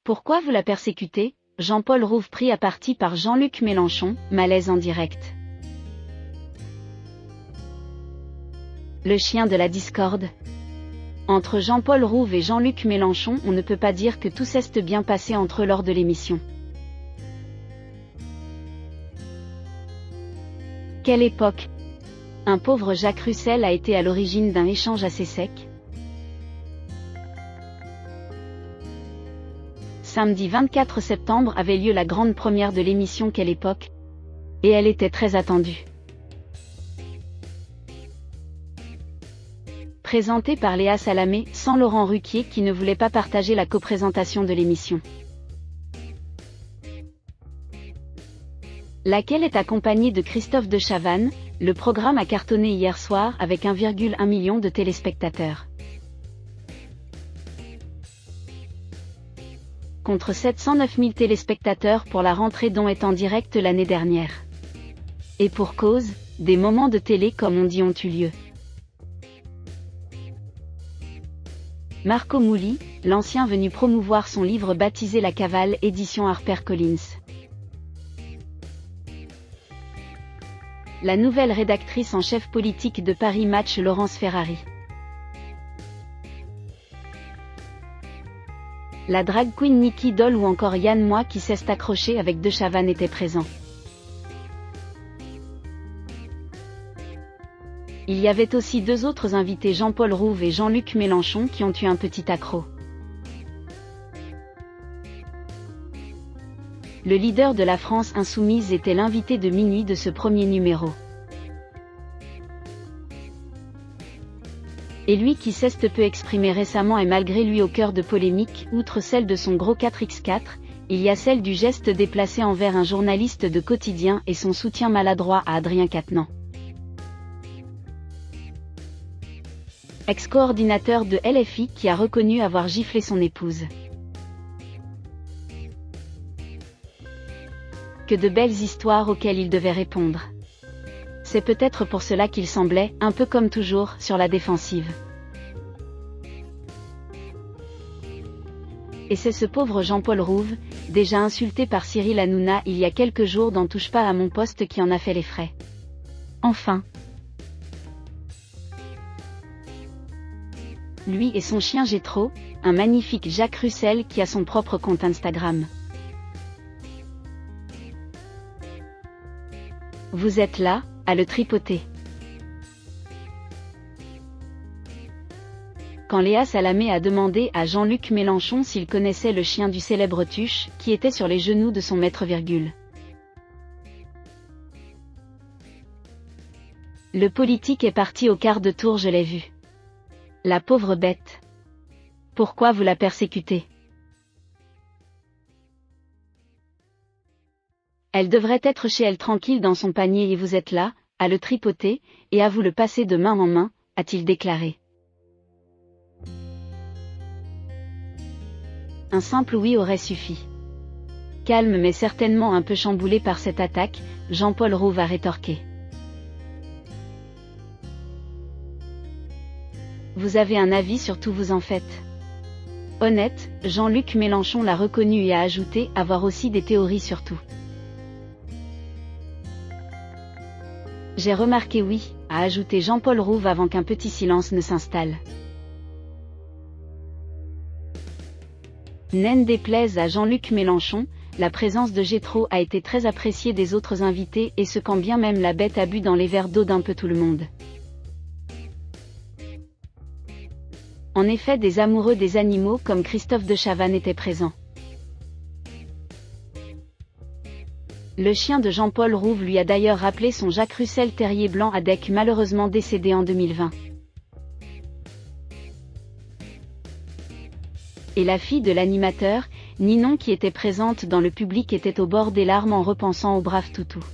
Pourquoi vous la persécutez? Jean-Paul Rouve pris à partie par Jean-Luc Mélenchon, malaise en direct. Le chien de la discorde. Entre Jean-Paul Rouve et Jean-Luc Mélenchon, on ne peut pas dire que tout s'est bien passé entre eux lors de l'émission. Quelle époque! Un pauvre Jacques Russell a été à l'origine d'un échange assez sec. Samedi 24 septembre avait lieu la grande première de l'émission Quelle époque, et elle était très attendue. Présentée par Léa Salamé, sans Laurent Ruquier qui ne voulait pas partager la coprésentation de l'émission. Laquelle est accompagnée de Christophe de Chavannes. Le programme a cartonné hier soir avec 1,1 million de téléspectateurs. Contre 709 000 téléspectateurs pour la rentrée dont est en direct l'année dernière. Et pour cause, des moments de télé comme on dit ont eu lieu. Marco Mouli, l'ancien venu promouvoir son livre baptisé La Cavale, édition HarperCollins. La nouvelle rédactrice en chef politique de Paris Match Laurence Ferrari. La drag queen Nikki Doll ou encore Yann Moix qui s'est accroché avec De Chavannes étaient présents. Il y avait aussi deux autres invités, Jean-Paul Rouve et Jean-Luc Mélenchon, qui ont eu un petit accroc. Le leader de la France insoumise était l'invité de minuit de ce premier numéro. Et lui qui s'est peu exprimé récemment est malgré lui au cœur de polémiques. Outre celle de son gros 4x4, il y a celle du geste déplacé envers un journaliste de quotidien et son soutien maladroit à Adrien Quatennens. Ex-coordinateur de LFI qui a reconnu avoir giflé son épouse. Que de belles histoires auxquelles il devait répondre. C'est peut-être pour cela qu'il semblait, un peu comme toujours, sur la défensive. Et c'est ce pauvre Jean-Paul Rouve, déjà insulté par Cyril Hanouna il y a quelques jours dans Touche pas à mon poste qui en a fait les frais. Enfin. Lui et son chien Gétro, un magnifique Jacques Russell qui a son propre compte Instagram. Vous êtes là, à le tripoter. Quand Léa Salamé a demandé à Jean-Luc Mélenchon s'il connaissait le chien du célèbre Tuche, qui était sur les genoux de son maître. Le politique est parti au quart de tour, je l'ai vu. La pauvre bête. Pourquoi vous la persécutez? Elle devrait être chez elle tranquille dans son panier et vous êtes là, à le tripoter, et à vous le passer de main en main, a-t-il déclaré. Un simple oui aurait suffi. Calme mais certainement un peu chamboulé par cette attaque, Jean-Paul Rouve a rétorqué. Vous avez un avis sur tout, vous en faites. Honnête, Jean-Luc Mélenchon l'a reconnu et a ajouté avoir aussi des théories sur tout. J'ai remarqué oui, a ajouté Jean-Paul Rouve avant qu'un petit silence ne s'installe. N'en déplaise à Jean-Luc Mélenchon, la présence de Gétro a été très appréciée des autres invités et ce quand bien même la bête a bu dans les verres d'eau d'un peu tout le monde. En effet, des amoureux des animaux comme Christophe de Chavannes étaient présents. Le chien de Jean-Paul Rouve lui a d'ailleurs rappelé son Jacques Russell terrier blanc Adec malheureusement décédé en 2020. Et la fille de l'animateur, Ninon qui était présente dans le public était au bord des larmes en repensant au brave toutou.